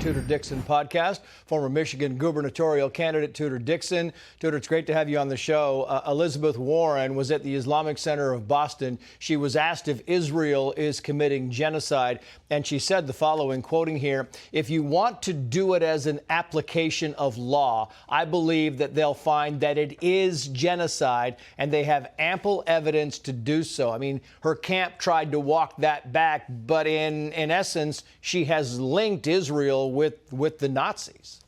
Tudor Dixon podcast. Former Michigan gubernatorial candidate Tudor Dixon. Tudor, it's great to have you on the show. Elizabeth Warren was at the Islamic Center of Boston. She was asked if Israel is committing genocide, and she said the following, quoting here, "If you want to do it as an application of law, I believe that they'll find that it is genocide, and they have ample evidence to do so." I mean, her camp tried to walk that back, but in essence, she has linked Israel with the Nazis.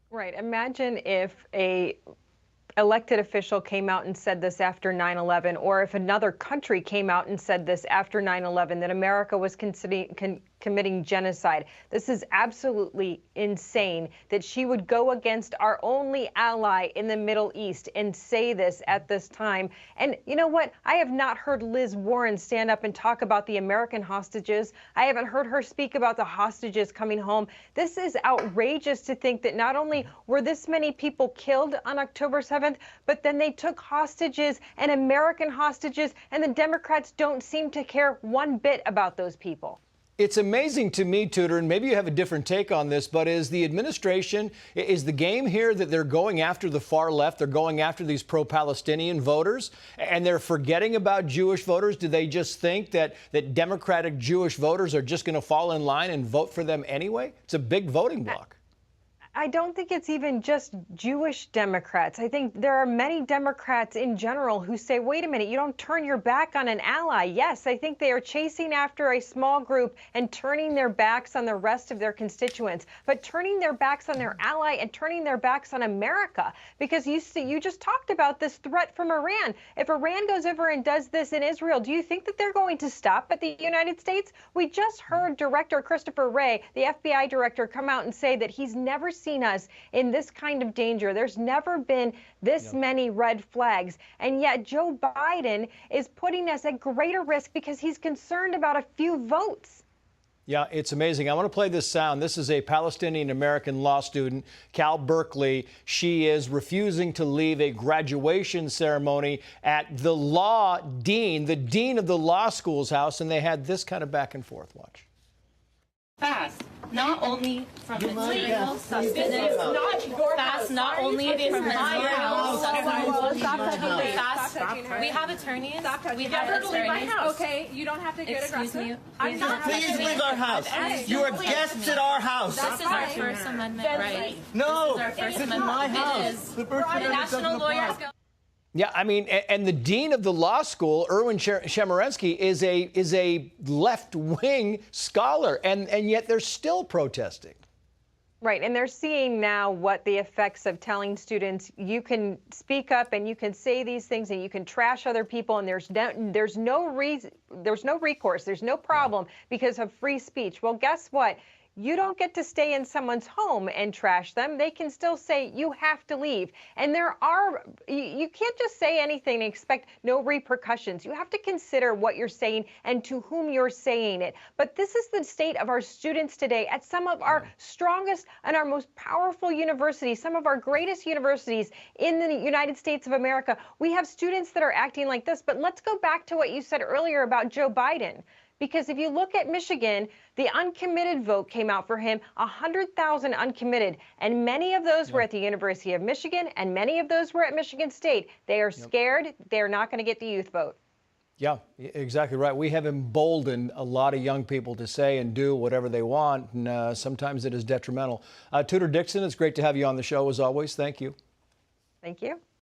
Right. Imagine if a elected official came out and said this after 9/11, or if another country came out and said this after 9/11, that America was committing genocide. This is absolutely insane that she would go against our only ally in the Middle East and say this at this time. And you know what? I have not heard Liz Warren stand up and talk about the American hostages. I haven't heard her speak about the hostages coming home. This is outrageous to think that not only were this many people killed on October 7th, but then they took hostages and American hostages, and the Democrats don't seem to care one bit about those people. It's amazing to me, Tudor, and maybe you have a different take on this, but is the administration, is the game here that they're going after the far left, they're going after these pro-Palestinian voters, and they're forgetting about Jewish voters? Do they just think that Democratic Jewish voters are just going to fall in line and vote for them anyway? It's a big voting bloc. I don't think it's even just Jewish Democrats. I think there are many Democrats in general who say, wait a minute, you don't turn your back on an ally. Yes, I think they are chasing after a small group and turning their backs on the rest of their constituents, but turning their backs on their ally and turning their backs on America. Because you just talked about this threat from Iran. If Iran goes over and does this in Israel, do you think that they're going to stop at the United States? We just heard Director Christopher Wray, the FBI director, come out and say that he's never seen us in this kind of danger. There's never been this many red flags. And yet Joe Biden is putting us at greater risk because he's concerned about a few votes. Yeah, it's amazing. I want to play this sound. This is a Palestinian-American law student, Cal Berkeley. She is refusing to leave a graduation ceremony at the law dean, the dean of the law school's house, and they had this kind of back and forth. Watch. Fast, not only from the legal substance. It is not your fast, not only from the house. We have attorneys. We have attorneys. Okay, you don't have to get aggressive. I'm not. Please leave our house. You are guests at our house. This is our First Amendment right. No, this is my house. It is. The national lawyers go. Yeah, I mean, and the dean of the law school, Erwin Chemerinsky, is a left-wing scholar, and yet they're still protesting. Right, and they're seeing now what the effects of telling students you can speak up and you can say these things and you can trash other people, and there's no recourse, there's no problem because of free speech. Well, guess what? You don't get to stay in someone's home and trash them. They can still say you have to leave. And you can't just say anything and expect no repercussions. You have to consider what you're saying and to whom you're saying it. But this is the state of our students today at some of our strongest and our most powerful universities, some of our greatest universities in the United States of America. We have students that are acting like this. But let's go back to what you said earlier about Joe Biden. Because if you look at Michigan, the uncommitted vote came out for him, 100,000 uncommitted. And many of those were at the University of Michigan, and many of those were at Michigan State. They are scared. They're not going to get the youth vote. Yeah, exactly right. We have emboldened a lot of young people to say and do whatever they want, and sometimes it is detrimental. Tudor Dixon, it's great to have you on the show as always. Thank you. Thank you.